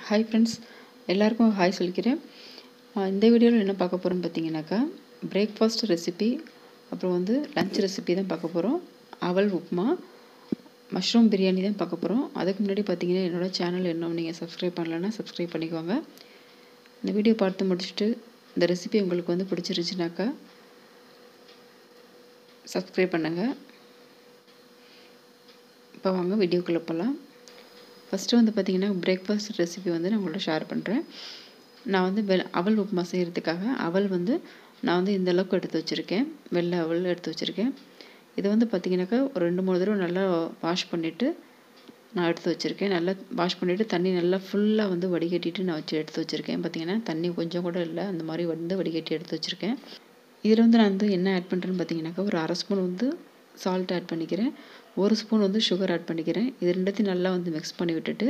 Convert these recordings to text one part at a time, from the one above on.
Hi friends, எல்லாருக்கும் hi சொல்லிக்கிறேன். இந்த வீடியோவில் என்ன பார்க்க போகிறோன்னு பார்த்தீங்கன்னாக்கா, பிரேக்ஃபாஸ்ட் ரெசிபி, அப்புறம் வந்து லஞ்ச் ரெசிபி தான் பார்க்க போகிறோம். அவல் உப்மா, மஷ்ரூம் பிரியாணி தான் பார்க்க போகிறோம். அதுக்கு முன்னாடி பார்த்தீங்கன்னா என்னோடய சேனல் இன்னும் நீங்கள் சப்ஸ்கிரைப் பண்ணலைன்னா சப்ஸ்கிரைப் பண்ணிக்கோங்க. இந்த வீடியோ பார்த்து முடிச்சுட்டு இந்த ரெசிபி உங்களுக்கு வந்து பிடிச்சிருச்சுனாக்கா சப்ஸ்கிரைப் பண்ணுங்கள். இப்போ வாங்க வீடியோக்குள்ளே போகலாம். ஃபஸ்ட்டு வந்து பார்த்திங்கன்னா பிரேக்ஃபாஸ்ட் ரெசிபி வந்து நான் உங்கள்கிட்ட ஷேர் பண்ணுறேன். நான் வந்து அவல் உப்புமா செய்கிறதுக்காக அவல் வந்து நான் வந்து இந்தளவுக்கு எடுத்து வச்சுருக்கேன். வெள்ளை அவல் எடுத்து வச்சுருக்கேன். இதை வந்து பார்த்திங்கனாக்கா ஒரு 2-3 தடவை நல்லா வாஷ் பண்ணிவிட்டு நான் எடுத்து வச்சுருக்கேன். நல்லா வாஷ் பண்ணிவிட்டு தண்ணி நல்லா ஃபுல்லாக வந்து வடிகட்டிட்டு நான் எடுத்து வச்சுருக்கேன். பார்த்திங்கன்னா தண்ணி கொஞ்சம் கூட இல்லை, அந்த மாதிரி வந்து வடிகட்டி எடுத்து வச்சுருக்கேன். இதில் வந்து நான் வந்து என்ன ஆட் பண்ணுறேன்னு பார்த்தீங்கன்னாக்கா, ஒரு 1/2 ஸ்பூன் வந்து சால்ட் ஆட் பண்ணிக்கிறேன். 1 ஸ்பூன் வந்து சுகர் ஆட் பண்ணிக்கிறேன். இது ரெண்டுத்தையும் நல்லா வந்து மிக்ஸ் பண்ணி விட்டுட்டு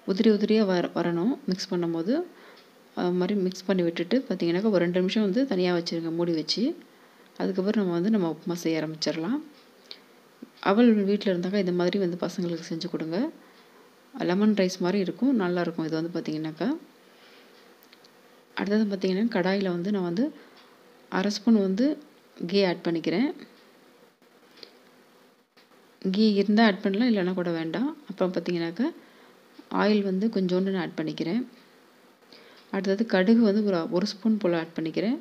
உதிரியாக வரணும். மிக்ஸ் பண்ணும்போது அது மாதிரி மிக்ஸ் பண்ணி விட்டுட்டு பார்த்திங்கனாக்கா ஒரு 2 நிமிஷம் வந்து தனியாக வச்சுருங்க மூடி வச்சு. அதுக்கப்புறம் நம்ம உப்புமா செய்ய ஆரம்பிச்சிடலாம். அவல் வீட்டில் இருந்தாக்கா இந்த மாதிரி வந்து பசங்களுக்கு செஞ்சு கொடுங்க. லெமன் ரைஸ் மாதிரி இருக்கும், நல்லாயிருக்கும். இது வந்து பார்த்திங்கனாக்கா அடுத்தது பார்த்திங்கன்னா கடாயில் வந்து நான் வந்து 1/2 ஸ்பூன் வந்து கீ ஆட் பண்ணிக்கிறேன். கீ இருந்தால் ஆட் பண்ணலாம், இல்லைன்னா கூட வேண்டாம். அப்புறம் பார்த்திங்கனாக்கா ஆயில் வந்து கொஞ்சோண்டு நான் ஆட் பண்ணிக்கிறேன். அடுத்தது கடுகு வந்து ஒரு ஸ்பூன் போல் ஆட் பண்ணிக்கிறேன்.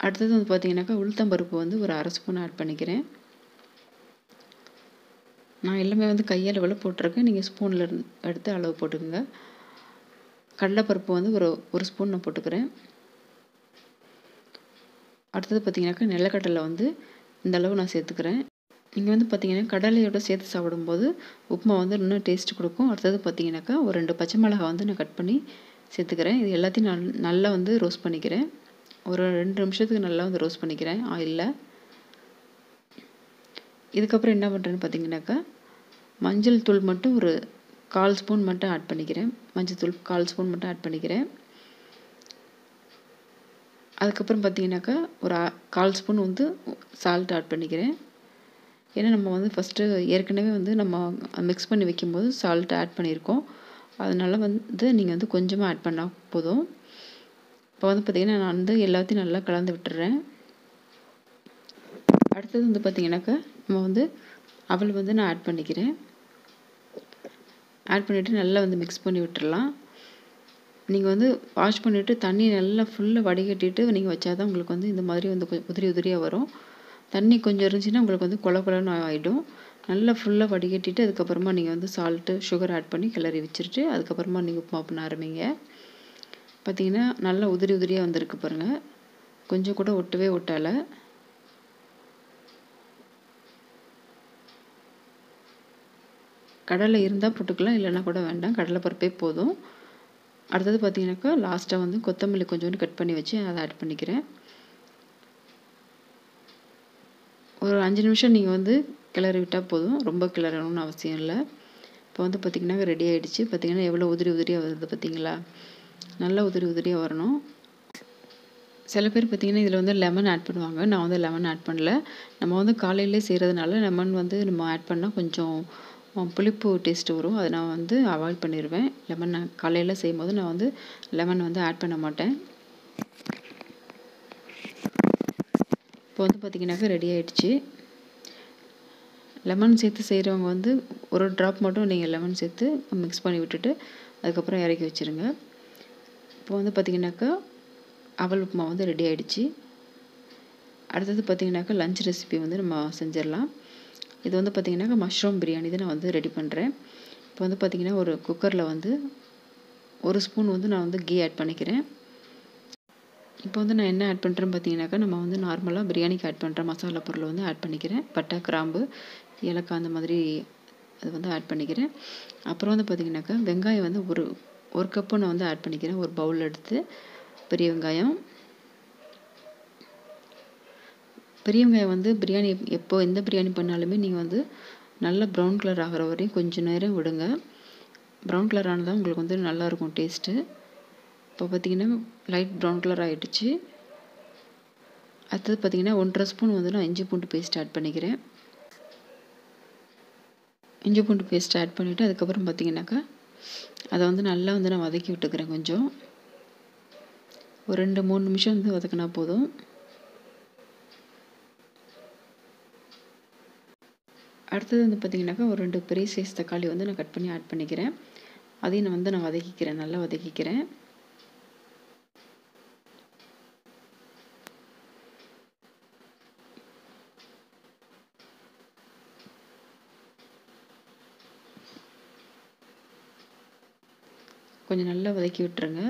அடுத்தது வந்து பார்த்திங்கனாக்கா உளுத்தம்பருப்பு வந்து ஒரு 1/2 ஸ்பூன் ஆட் பண்ணிக்கிறேன். நான் எல்லாமே வந்து கையளவில் போட்டிருக்கேன், நீங்கள் ஸ்பூனில் எடுத்து அளவு போட்டுக்கோங்க. கடலைப்பருப்பு வந்து ஒரு ஸ்பூன் நான் போட்டுக்கிறேன். அடுத்தது பார்த்திங்கனாக்கா நிலக்கடலை வந்து இந்த அளவு நான் சேர்த்துக்கிறேன். நீங்கள் வந்து பார்த்திங்கன்னா கடலையோட சேர்த்து சாப்பிடும்போது உப்புமா வந்து இன்னும் டேஸ்ட் கொடுக்கும். அடுத்தது பார்த்திங்கனாக்கா ஒரு 2 பச்சை மிளகாய் வந்து நான் கட் பண்ணி சேர்த்துக்கிறேன். இது எல்லாத்தையும் நல்லா வந்து ரோஸ்ட் பண்ணிக்கிறேன். ஒரு 2 நிமிஷத்துக்கு நல்லா வந்து ரோஸ்ட் பண்ணிக்கிறேன் ஆயிலில். இதுக்கப்புறம் என்ன பண்ணுறேன்னு பார்த்திங்கனாக்கா மஞ்சள் தூள் மட்டும் ஒரு 1/4 ஸ்பூன் மட்டும் ஆட் பண்ணிக்கிறேன். மஞ்சள் தூள் 1/4 ஸ்பூன் மட்டும் ஆட் பண்ணிக்கிறேன். அதுக்கப்புறம் பார்த்திங்கனாக்கா ஒரு 1/4 ஸ்பூன் வந்து சால்ட் ஆட் பண்ணிக்கிறேன். ஏன்னா நம்ம வந்து ஃபஸ்ட்டு ஏற்கனவே வந்து நம்ம மிக்ஸ் பண்ணி வைக்கும்போது சால்ட் ஆட் பண்ணியிருக்கோம். அதனால் வந்து நீங்கள் வந்து கொஞ்சமாக ஆட் பண்ணால் போதும். இப்போ வந்து பார்த்திங்கன்னா நான் வந்து எல்லாத்தையும் நல்லா கலந்து விட்டுறேன். அடுத்தது வந்து பார்த்திங்கனாக்கா நம்ம வந்து அவல் வந்து நான் ஆட் பண்ணிக்கிறேன். ஆட் பண்ணிவிட்டு நல்லா வந்து மிக்ஸ் பண்ணி விட்டுறலாம். நீங்கள் வந்து வாஷ் பண்ணிவிட்டு தண்ணி நல்லா ஃபுல்லாக வடிகட்டிட்டு நீங்கள் வச்சா தான் உங்களுக்கு வந்து இந்த மாதிரி வந்து உதிரியாக வரும். தண்ணி கொஞ்சம் இருந்துச்சுன்னா உங்களுக்கு வந்து கொலன்னு ஆகிடும். நல்லா ஃபுல்லாக வடிகட்டிட்டு அதுக்கப்புறமா நீங்கள் வந்து சால்ட்டு சுகர் ஆட் பண்ணி கிளறி வச்சுட்டு அதுக்கப்புறமா நீங்கள் உப்புமா பண்ண ஆரம்பிங்க. பார்த்திங்கன்னா நல்லா உதிரியாக வந்திருக்கு பாருங்கள், கொஞ்சம் கூட ஒட்டவே ஒட்டலை. கடலை இருந்தால் போட்டுக்கலாம், இல்லைன்னா கூட வேண்டாம், கடலைப்பருப்பே போதும். அடுத்தது பார்த்திங்கனாக்கா லாஸ்ட்டாக வந்து கொத்தமல்லி கொஞ்சோண்டு கட் பண்ணி வச்சு அதை ஆட் பண்ணிக்கிறேன். ஒரு 5 நிமிஷம் நீங்கள் வந்து கிளறி விட்டால் போதும், ரொம்ப கிளறணும்னு அவசியம் இல்லை. இப்போ வந்து பார்த்திங்கன்னா ரெடி ஆகிடுச்சு. பார்த்திங்கன்னா எவ்வளோ உதிரியாக வருது பார்த்திங்களா, நல்லா உதிரியாக வரணும். சில பேர் பார்த்திங்கன்னா இதில் வந்து லெமன் ஆட் பண்ணுவாங்க. நான் வந்து லெமன் ஆட் பண்ணல. நம்ம வந்து காலையிலே செய்கிறதுனால லெமன் வந்து நம்ம ஆட் பண்ணால் கொஞ்சம் புளிப்பு டேஸ்ட்டு வரும். அதை நான் வந்து அவாய்ட் பண்ணிடுவேன். லெமன் காலையில் செய்யும்போது நான் வந்து லெமன் வந்து ஆட் பண்ண மாட்டேன். இப்போ வந்து பார்த்திங்கனாக்கா ரெடி ஆகிடுச்சு. லெமன் சேர்த்து செய்கிறவங்க வந்து ஒரு ட்ராப் மட்டும் நீங்கள் லெமன் சேர்த்து மிக்ஸ் பண்ணி விட்டுட்டு அதுக்கப்புறம் இறக்கி வச்சுருங்க. இப்போ வந்து பார்த்திங்கனாக்கா அவல் உப்புமா வந்து ரெடி ஆகிடுச்சு. அடுத்தது பார்த்திங்கனாக்கா லஞ்ச் ரெசிபி வந்து நம்ம செஞ்சிடலாம். இது வந்து பார்த்திங்கனாக்கா மஷ்ரூம் பிரியாணி தான் நான் வந்து ரெடி பண்ணுறேன். இப்போ வந்து பார்த்திங்கன்னா ஒரு குக்கரில் வந்து 1 ஸ்பூன் வந்து நான் வந்து கீ ஆட் பண்ணிக்கிறேன். இப்போ வந்து நான் என்ன ஆட் பண்ணுறேன்னு பார்த்தீங்கன்னாக்கா, நம்ம வந்து நார்மலாக பிரியாணிக்கு ஆட் பண்ணுற மசாலா பொருளை வந்து ஆட் பண்ணிக்கிறேன். பட்டை, கிராம்பு, ஏலக்காய் அந்த மாதிரி அது வந்து ஆட் பண்ணிக்கிறேன். அப்புறம் வந்து பார்த்திங்கனாக்கா வெங்காயம் வந்து ஒரு கப்பு நான் வந்து ஆட் பண்ணிக்கிறேன். ஒரு பவுல் எடுத்து பெரிய வெங்காயம் வந்து பிரியாணி எந்த பிரியாணி பண்ணாலுமே நீங்கள் வந்து நல்லா ப்ரௌன் கலர் ஆகிற வரையும் கொஞ்சம் நேரம் விடுங்க. ப்ரௌன் கலர் ஆனதான் உங்களுக்கு வந்து நல்லாயிருக்கும் டேஸ்ட்டு. இப்போ பார்த்திங்கன்னா லைட் ப்ரௌன் கலர் ஆகிடுச்சு. அடுத்தது பார்த்திங்கன்னா 1/2 ஸ்பூன் வந்து நான் இஞ்சி பூண்டு பேஸ்ட் ஆட் பண்ணிக்கிறேன். இஞ்சி பூண்டு பேஸ்ட் ஆட் பண்ணிவிட்டு அதுக்கப்புறம் பார்த்திங்கனாக்கா அதை வந்து நல்லா வந்து நான் வதக்கி விட்டுக்கிறேன். கொஞ்சம் ஒரு 2-3 நிமிஷம் வந்து வதக்கினா போதும். அடுத்தது வந்து பார்த்திங்கனாக்கா ஒரு 2 பெரிய சைஸ் தக்காளி வந்து நான் கட் பண்ணி ஆட் பண்ணிக்கிறேன். அதையும் நான் வதக்கிக்கிறேன், நல்லா வதக்கிக்கிறேன். கொஞ்சம் நல்லா வதக்கி விட்டுருங்க.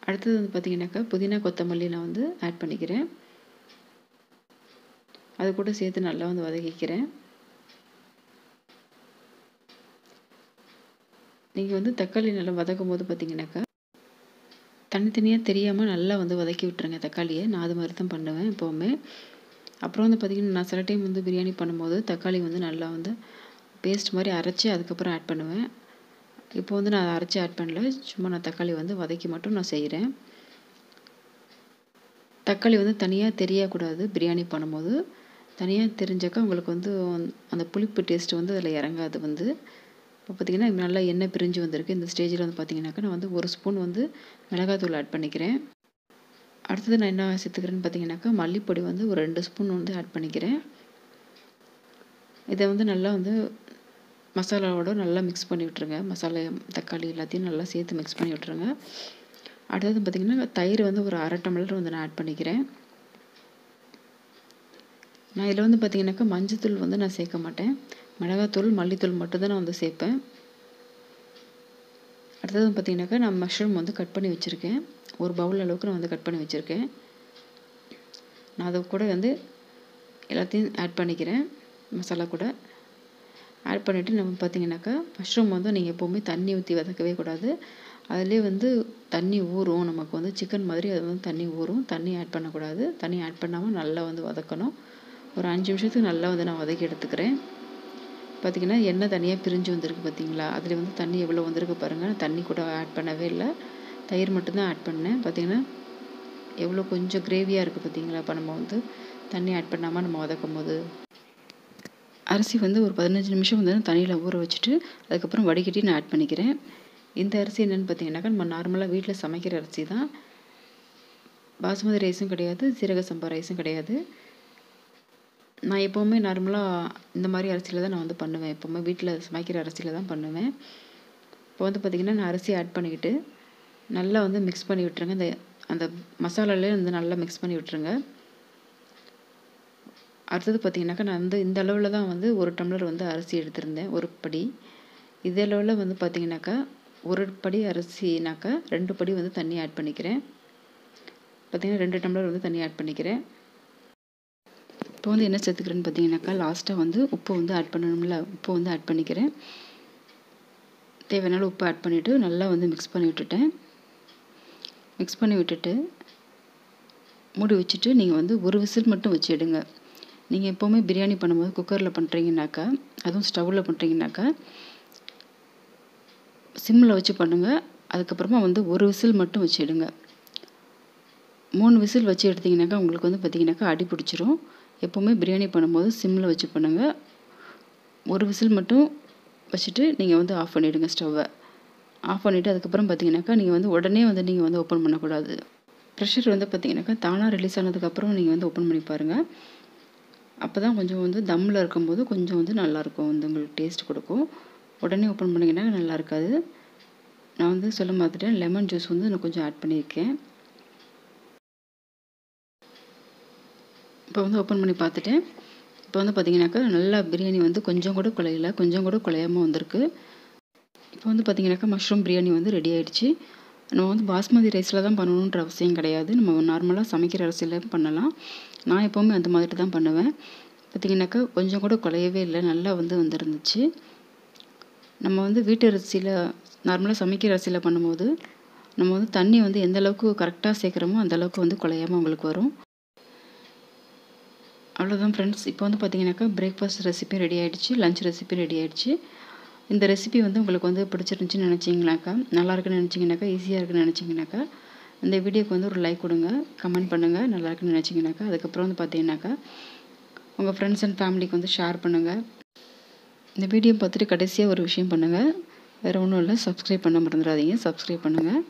அடுத்தது வந்து பார்த்திங்கனாக்கா புதினா கொத்தமல்லி நான் வந்து ஆட் பண்ணிக்கிறேன். அது கூட சேர்த்து நல்லா வந்து வதக்கிக்கிறேன். நீங்கள் வந்து தக்காளி நல்லா வதக்கும் போது பார்த்திங்கனாக்கா தனித்தனியாக தெரியாமல் நல்லா வந்து வதக்கி விட்டுருங்க தக்காளியை. நான் அது மாதிரி தான் பண்ணுவேன் எப்போவுமே. அப்புறம் வந்து பார்த்திங்கன்னா நான் சில டைம் வந்து பிரியாணி பண்ணும்போது தக்காளி வந்து நல்லா வந்து பேஸ்ட் மாதிரி அரைச்சி அதுக்கப்புறம் ஆட் பண்ணுவேன். இப்போ வந்து நான் அதை அரைச்சி ஆட் பண்ணல, சும்மா நான் தக்காளி வந்து வதக்கி மட்டும் நான் செய்கிறேன். தக்காளி வந்து தனியாக தெரியக்கூடாது பிரியாணி பண்ணும்போது. தனியாக தெரிஞ்சாக்கா உங்களுக்கு வந்து அந்த புளிப்பு டேஸ்ட்டு வந்து அதில் இறங்காது வந்து. இப்போ பார்த்திங்கன்னா நல்லா எண்ணெய் பிரிஞ்சு வந்திருக்கு. இந்த ஸ்டேஜில் வந்து பார்த்திங்கனாக்கா நான் வந்து 1 ஸ்பூன் வந்து மிளகாத்தூள் ஆட் பண்ணிக்கிறேன். அடுத்தது நான் என்ன சேர்த்துக்கிறேன்னு பார்த்திங்கனாக்கா மல்லிப்பொடி வந்து ஒரு 2 ஸ்பூன் வந்து ஆட் பண்ணிக்கிறேன். இதை வந்து நல்லா வந்து மசாலாவோட நல்லா மிக்ஸ் பண்ணி விட்டுருங்க. மசாலா தக்காளி எல்லாத்தையும் நல்லா சேர்த்து மிக்ஸ் பண்ணி விட்டுருங்க. அடுத்தது பார்த்திங்கன்னா தயிர் வந்து ஒரு 1/2 டம்ளர் வந்து நான் ஆட் பண்ணிக்கிறேன். நான் இதில் வந்து பார்த்திங்கனாக்கா மஞ்சத்தூள் வந்து நான் சேர்க்க மாட்டேன். மிளகாத்தூள் மல்லித்தூள் மட்டும்தான் நான் வந்து சேர்ப்பேன். அடுத்தது பார்த்திங்கனாக்கா நான் மஷ்ரூம் வந்து கட் பண்ணி வச்சுருக்கேன். ஒரு பவுல் அளவுக்கு நான் வந்து கட் பண்ணி வச்சுருக்கேன். நான் அதை கூட வந்து எல்லாத்தையும் ஆட் பண்ணிக்கிறேன். மசாலா கூட ஆட் பண்ணிவிட்டு நம்ம பார்த்திங்கனாக்கா மஷ்ரூம் வந்து நீங்கள் எப்போவுமே தண்ணி ஊற்றி வதக்கவே கூடாது. அதிலே வந்து தண்ணி ஊறும். நமக்கு வந்து சிக்கன் மாதிரி அது வந்து தண்ணி ஊறும். தண்ணி ஆட் பண்ணக்கூடாது. தண்ணி ஆட் பண்ணாமல் நல்லா வந்து வதக்கணும். ஒரு 5 நிமிஷத்துக்கு நல்லா வந்து நான் வதக்கி எடுத்துக்கிறேன். பார்த்திங்கன்னா எண்ணெய் தனியாக பிரிஞ்சு வந்திருக்கு பார்த்திங்களா? அதில் வந்து தண்ணி எவ்வளோ வந்திருக்கு பாருங்கள். தண்ணி கூட ஆட் பண்ணவே இல்லை, தயிர் மட்டும்தான் ஆட் பண்ணேன். பார்த்திங்கன்னா எவ்வளோ கொஞ்சம் கிரேவியாக இருக்குது பார்த்திங்களா? இப்போ நம்ம வந்து தண்ணி ஆட் பண்ணாமல் நம்ம வதக்கும் போது அரிசி வந்து ஒரு 15 நிமிஷம் வந்து தண்ணியில் ஊற வச்சுட்டு அதுக்கப்புறம் வடிகட்டி நான் ஆட் பண்ணிக்கிறேன். இந்த அரிசி என்னென்னு பார்த்திங்கனாக்கா நம்ம நார்மலாக வீட்டில் சமைக்கிற அரிசி தான். பாசுமதி ரைஸும் கிடையாது, சீரக சம்பா ரைஸும் கிடையாது. நான் எப்போவுமே நார்மலாக இந்த மாதிரி அரிசியில் தான் நான் வந்து பண்ணுவேன். எப்போவுமே வீட்டில் சமைக்கிற அரிசியில் தான் பண்ணுவேன். இப்போ வந்து பார்த்திங்கன்னா நான் அரிசி ஆட் பண்ணிக்கிட்டு நல்லா வந்து மிக்ஸ் பண்ணி விட்டுருங்க. அந்த மசாலாலே வந்து நல்லா மிக்ஸ் பண்ணி விட்டுருங்க. அடுத்தது பார்த்திங்கனாக்கா நான் வந்து இந்த அளவில் தான் வந்து 1 டம்ளர் வந்து அரிசி எடுத்திருந்தேன், ஒரு படி. இதே அளவில் வந்து பார்த்திங்கனாக்கா 1 படி அரிசினாக்கா 2 படி வந்து தண்ணி ஆட் பண்ணிக்கிறேன். பார்த்திங்கன்னா 2 டம்ளர் வந்து தண்ணி ஆட் பண்ணிக்கிறேன். இப்போ வந்து என்ன சேர்த்துக்கிறேன்னு பார்த்திங்கனாக்கா லாஸ்ட்டாக வந்து உப்பு வந்து ஆட் பண்ணணும்ல, உப்பு வந்து ஆட் பண்ணிக்கிறேன். தேவையான உப்பு ஆட் பண்ணிவிட்டு நல்லா வந்து மிக்ஸ் பண்ணி விட்டுட்டேன். மிக்ஸ் பண்ணி விட்டுட்டு மூடி வச்சுட்டு நீங்கள் வந்து ஒரு விசில் மட்டும் வச்சு எடுங்க. நீங்கள் எப்போவுமே பிரியாணி பண்ணும்போது குக்கரில் பண்ணுறீங்கனாக்கா, அதுவும் ஸ்டவ்வில் பண்ணுறீங்கனாக்கா சிம்மில் வச்சு பண்ணுங்கள். அதுக்கப்புறமா வந்து ஒரு விசில் மட்டும் வச்சு எடுங்க. 3 விசில் வச்சு எடுத்திங்கனாக்கா உங்களுக்கு வந்து பார்த்திங்கனாக்கா அடி பிடிச்சிரும். எப்போவுமே பிரியாணி பண்ணும்போது சிம்மில் வச்சு பண்ணுங்கள். ஒரு விசில் மட்டும் வச்சுட்டு நீங்கள் வந்து ஆஃப் பண்ணிவிடுங்க ஸ்டவ்வை. ஆஃப் பண்ணிவிட்டு அதுக்கப்புறம் பார்த்திங்கனாக்கா நீங்கள் வந்து உடனே வந்து நீங்கள் வந்து ஓப்பன் பண்ணக்கூடாது. ப்ரெஷர் வந்து பார்த்திங்கனாக்கா தானாக ரிலீஸ் ஆனதுக்கப்புறம் நீங்கள் வந்து ஓப்பன் பண்ணி பாருங்கள். அப்போ தான் கொஞ்சம் வந்து தம்மில் இருக்கும்போது கொஞ்சம் வந்து நல்லாயிருக்கும், வந்து உங்களுக்கு டேஸ்ட் கொடுக்கும். உடனே ஓப்பன் பண்ணிங்கன்னா நல்லா இருக்காது. நான் வந்து சொல்ல மாற்றிட்டேன், லெமன் ஜூஸ் வந்து நான் கொஞ்சம் ஆட் பண்ணியிருக்கேன். இப்போ வந்து ஓப்பன் பண்ணி பார்த்துட்டேன். இப்போ வந்து பார்த்திங்கனாக்கா நல்லா பிரியாணி வந்து கொஞ்சம் கூட குழையல, கொஞ்சம் கூட குழையாமல் வந்திருக்கு. இப்போ வந்து பார்த்திங்கனாக்கா மஷ்ரூம் பிரியாணி வந்து ரெடி ஆகிடுச்சு. நம்ம வந்து பாஸ்மதி ரைஸில் தான் பண்ணணுன்ற அவசியம் கிடையாது. நம்ம நார்மலாக சமைக்கிற அரிசியில் பண்ணலாம். நான் எப்போவுமே அந்த மாதிரி தான் பண்ணுவேன். பார்த்திங்கனாக்கா கொஞ்சம் கூட குழையவே இல்லை, நல்லா வந்து வந்துருந்துச்சு. நம்ம வந்து வீட்டு அரிசியில் நார்மலாக சமைக்கிற அரிசியில் பண்ணும்போது நம்ம வந்து தண்ணி வந்து எந்த அளவுக்கு கரெக்டாக சேர்க்குறோமோ அந்தளவுக்கு வந்து குழையாமல் உங்களுக்கு வரும். அவ்வளோதான் ஃப்ரெண்ட்ஸ். இப்போ வந்து பார்த்திங்கனாக்கா பிரேக்ஃபாஸ்ட் ரெசிபி ரெடி ஆகிடுச்சு, லஞ்ச் ரெசிபி ரெடி ஆகிடுச்சு. இந்த ரெசிபி வந்து உங்களுக்கு வந்து பிடிச்சிருந்துச்சின்னு நினச்சிங்கனாக்கா, நல்லா இருக்குன்னு நினச்சிங்கனாக்கா, ஈஸியாக இருக்குன்னு நினச்சிங்கனாக்கா இந்த வீடியோக்கு வந்து ஒரு லைக் கொடுங்க, கமெண்ட் பண்ணுங்கள் நல்லா இருக்குன்னு நினச்சிங்கனாக்கா. அதுக்கப்புறம் வந்து பார்த்திங்கனாக்கா உங்கள் ஃப்ரெண்ட்ஸ் அண்ட் ஃபேமிலிக்கு வந்து ஷேர் பண்ணுங்கள். இந்த வீடியோ பார்த்துட்டு கடைசியாக ஒரு விஷயம் பண்ணுங்கள். வேறு ஒன்றும் இல்லை, சப்ஸ்கிரைப் பண்ண மறந்துடாதீங்க. சப்ஸ்கிரைப் பண்ணுங்கள்.